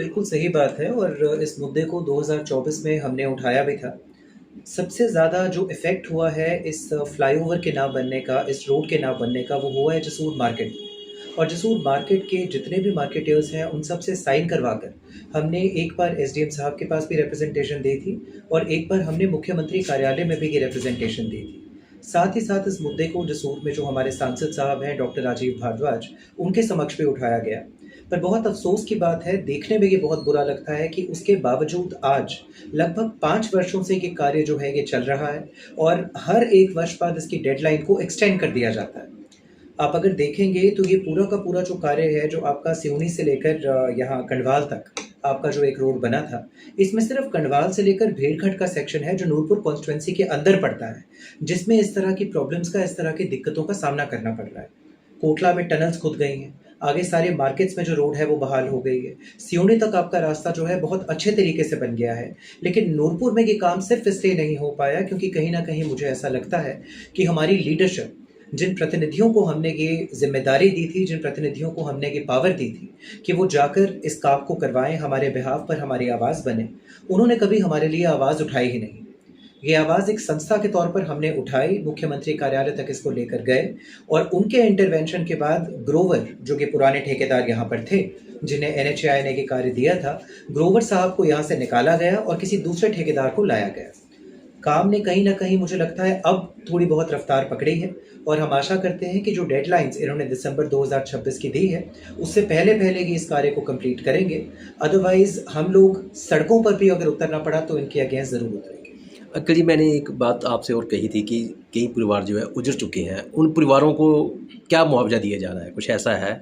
बिल्कुल सही बात है और इस मुद्दे को 2024 में हमने उठाया भी था। सबसे ज़्यादा जो इफ़ेक्ट हुआ है इस फ्लाईओवर के ना बनने का, इस रोड के ना बनने का, वो हुआ है जसूर मार्केट। और जसूर मार्केट के जितने भी मार्केटर्स हैं, उन सब से साइन करवा कर हमने एक बार एसडीएम साहब के पास भी रिप्रेज़ेंटेशन दी थी और एक बार हमने मुख्यमंत्री कार्यालय में भी ये रिप्रेज़ेंटेशन दी थी। साथ ही साथ इस मुद्दे को जसूर में जो हमारे सांसद साहब हैं डॉक्टर राजीव भारद्वाज, उनके समक्ष भी उठाया गया। पर बहुत अफ़सोस की बात है, देखने में ये बहुत बुरा लगता है कि उसके बावजूद आज लगभग 5 वर्षों से ये कार्य जो है ये चल रहा है और हर 1 वर्ष बाद इसकी डेडलाइन को एक्सटेंड कर दिया जाता है। आप अगर देखेंगे तो ये पूरा का पूरा जो कार्य है, जो आपका सिवनी से लेकर यहाँ कंडवाल तक आपका जो एक रोड बना था, इसमें सिर्फ़ कंडवाल से लेकर भेड़खट का सेक्शन है जो नूरपुर कॉन्स्टिट्यूएंसी के अंदर पड़ता है, जिसमें इस तरह की प्रॉब्लम्स का, इस तरह की दिक्कतों का सामना करना पड़ रहा है। कोटला में टनल्स खुद गई हैं, आगे सारे मार्केट्स में जो रोड है वो बहाल हो गई है। सिवनी तक आपका रास्ता जो है बहुत अच्छे तरीके से बन गया है, लेकिन नूरपुर में ये काम सिर्फ़ इसलिए नहीं हो पाया क्योंकि कहीं न कहीं मुझे ऐसा लगता है कि हमारी लीडरशिप, जिन प्रतिनिधियों को हमने ये ज़िम्मेदारी दी थी, जिन प्रतिनिधियों को हमने ये पावर दी थी कि वो जाकर इस काम को करवाएँ, हमारे बिहाफ़ पर हमारी आवाज़ बनें, उन्होंने कभी हमारे लिए आवाज़ उठाई ही नहीं। ये आवाज़ एक संस्था के तौर पर हमने उठाई, मुख्यमंत्री कार्यालय तक इसको लेकर गए और उनके इंटरवेंशन के बाद ग्रोवर, जो कि पुराने ठेकेदार यहाँ पर थे, जिन्हें एनएचएआई ने ये कार्य दिया था, ग्रोवर साहब को यहाँ से निकाला गया और किसी दूसरे ठेकेदार को लाया गया। काम ने कहीं न कहीं मुझे लगता है अब थोड़ी बहुत रफ़्तार पकड़ी है और हम आशा करते हैं कि जो डेडलाइन्स इन्होंने दिसंबर 2026 की दी है, उससे पहले-पहले ये इस कार्य को कंप्लीट करेंगे। अदरवाइज़ हम लोग सड़कों पर भी अगर उतरना पड़ा तो इनके अगेंस्ट ज़रूर उतरेंगे। अंकल जी, मैंने एक बात आपसे और कही थी कि कई परिवार जो है उजड़ चुके हैं, उन परिवारों को क्या मुआवजा दिया जा रहा है, कुछ ऐसा है?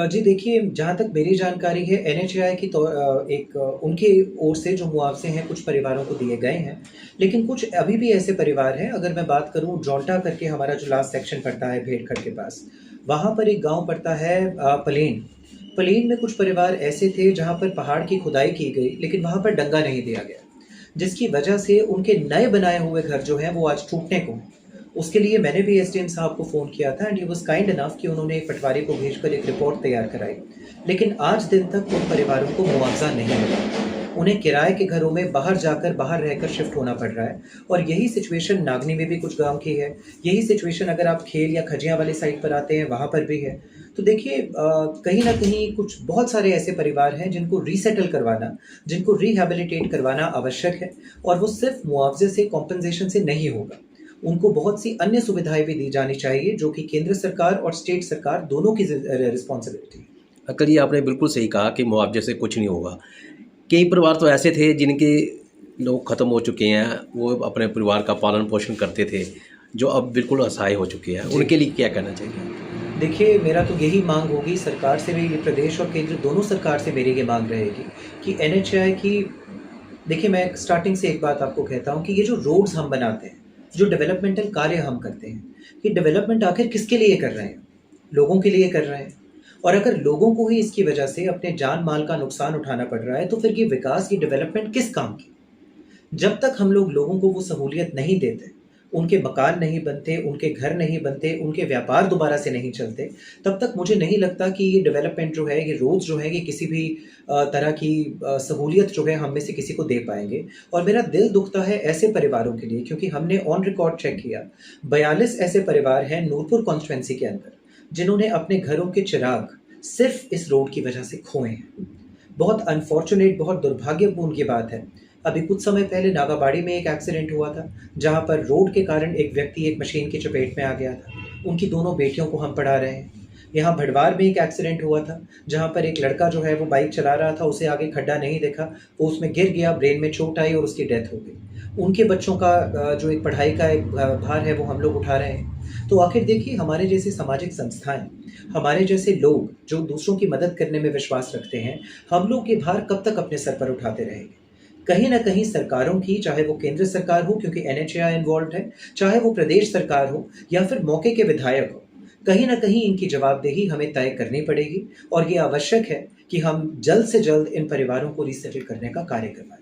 जी देखिए, जहाँ तक मेरी जानकारी है एनएचएआई की उनकी ओर से जो मुआवज़े हैं कुछ परिवारों को दिए गए हैं। लेकिन कुछ अभी भी ऐसे परिवार हैं, अगर मैं बात करूँ जौंटा करके हमारा जो लास्ट सेक्शन पड़ता है भेड़खट के पास, वहाँ पर एक गाँव पड़ता है पलेन। पलेन में कुछ परिवार ऐसे थे जहाँ पर पहाड़ की खुदाई की गई, लेकिन वहाँ पर डंगा नहीं दिया गया, जिसकी वजह से उनके नए बनाए हुए घर जो हैं वो आज टूटने को हैं। उसके लिए मैंने भी एसडीएम साहब को फ़ोन किया था and he was kind enough कि उन्होंने एक पटवारी को भेजकर एक रिपोर्ट तैयार कराई। लेकिन आज दिन तक उन परिवारों को मुआवज़ा नहीं मिला। उन्हें किराए के घरों में बाहर जाकर, बाहर रहकर शिफ्ट होना पड़ रहा है और यही सिचुएशन नागनी में भी कुछ गाँव की है। यही सिचुएशन अगर आप खेल या खजियाँ वाली साइड पर आते हैं, वहाँ पर भी है। तो देखिए कहीं न कहीं कुछ बहुत सारे ऐसे परिवार हैं जिनको रीसेटल करवाना, जिनको रिहैबिलिटेट करवाना आवश्यक है और वो सिर्फ़ मुआवज़े से, कॉम्पेंसेशन से नहीं होगा। उनको बहुत सी अन्य सुविधाएँ भी दी जानी चाहिए, जो कि केंद्र सरकार और स्टेट सरकार दोनों की रिस्पॉन्सिबिलिटी है। अंकल जी, आपने बिल्कुल सही कहा कि मुआवजे से कुछ नहीं होगा। कई परिवार तो ऐसे थे जिनके लोग ख़त्म हो चुके हैं, वो अपने परिवार का पालन-पोषण करते थे, जो अब बिल्कुल असहाय हो चुके हैं। उनके लिए क्या कहना चाहिए? देखिए, मेरा तो यही माँग होगी सरकार से भी, ये प्रदेश और केंद्र दोनों सरकार से मेरी ये माँग रहेगी कि एनएचएआई की, देखिए मैं स्टार्टिंग से एक बात आपको कहता हूँ कि ये जो रोड्स हम बनाते हैं, जो डेवलपमेंटल कार्य हम करते हैं, ये डेवलपमेंट आखिर किसके लिए कर रहे हैं? लोगों के लिए कर रहे हैं। और अगर लोगों को ही इसकी वजह से अपने जान-माल का नुकसान उठाना पड़ रहा है, तो फिर ये विकास, ये डेवलपमेंट किस काम की? जब तक हम लोग लोगों को वो सहूलियत नहीं देते, उनके मकान नहीं बनते, उनके घर नहीं बनते, उनके व्यापार दोबारा से नहीं चलते, तब तक मुझे नहीं लगता कि ये डेवलपमेंट जो है, ये रोड्स जो है, ये किसी भी तरह की सहूलियत जो है हम में से किसी को दे पाएँगे। और मेरा दिल दुखता है ऐसे परिवारों के लिए, क्योंकि हमने ऑन रिकॉर्ड चेक किया, 42 ऐसे परिवार हैं नूरपुर कॉन्स्टिट्यूएंसी के अंदर, जिन्होंने अपने घरों के चिराग सिर्फ़ इस रोड की वजह से खोए हैं। बहुत अनफॉर्च्यूनेट, बहुत दुर्भाग्यपूर्ण की बात है। अभी कुछ समय पहले नागाबाड़ी में एक एक्सीडेंट हुआ था, जहाँ पर रोड के कारण एक व्यक्ति एक मशीन की चपेट में आ गया था। उनकी दोनों बेटियों को हम पढ़ा रहे हैं। यहाँ भटवार में एक एक्सीडेंट हुआ था, जहाँ पर एक लड़का जो है वो बाइक चला रहा था, उसे आगे खड्डा नहीं दिखा, वो उसमें गिर गया, ब्रेन में चोट आई और उसकी डेथ हो गई। उनके बच्चों का जो एक पढ़ाई का एक भार है वो हम लोग उठा रहे हैं। तो आखिर देखिए, हमारे जैसी सामाजिक संस्थाएँ, हमारे जैसे लोग जो दूसरों की मदद करने में विश्वास रखते हैं, हम लोग ये भार कब तक अपने सर पर उठाते रहेंगे? कहीं न कहीं सरकारों की, चाहे वो केंद्र सरकार हो क्योंकि एनएचएआई इन्वॉल्व्ड है, चाहे वो प्रदेश सरकार हो या फिर मौके के विधायक हो, कहीं न कहीं इनकी जवाबदेही हमें तय करनी पड़ेगी और ये आवश्यक है कि हम जल्द से जल्द इन परिवारों को रीसेटल करने का कार्य करवाएँ।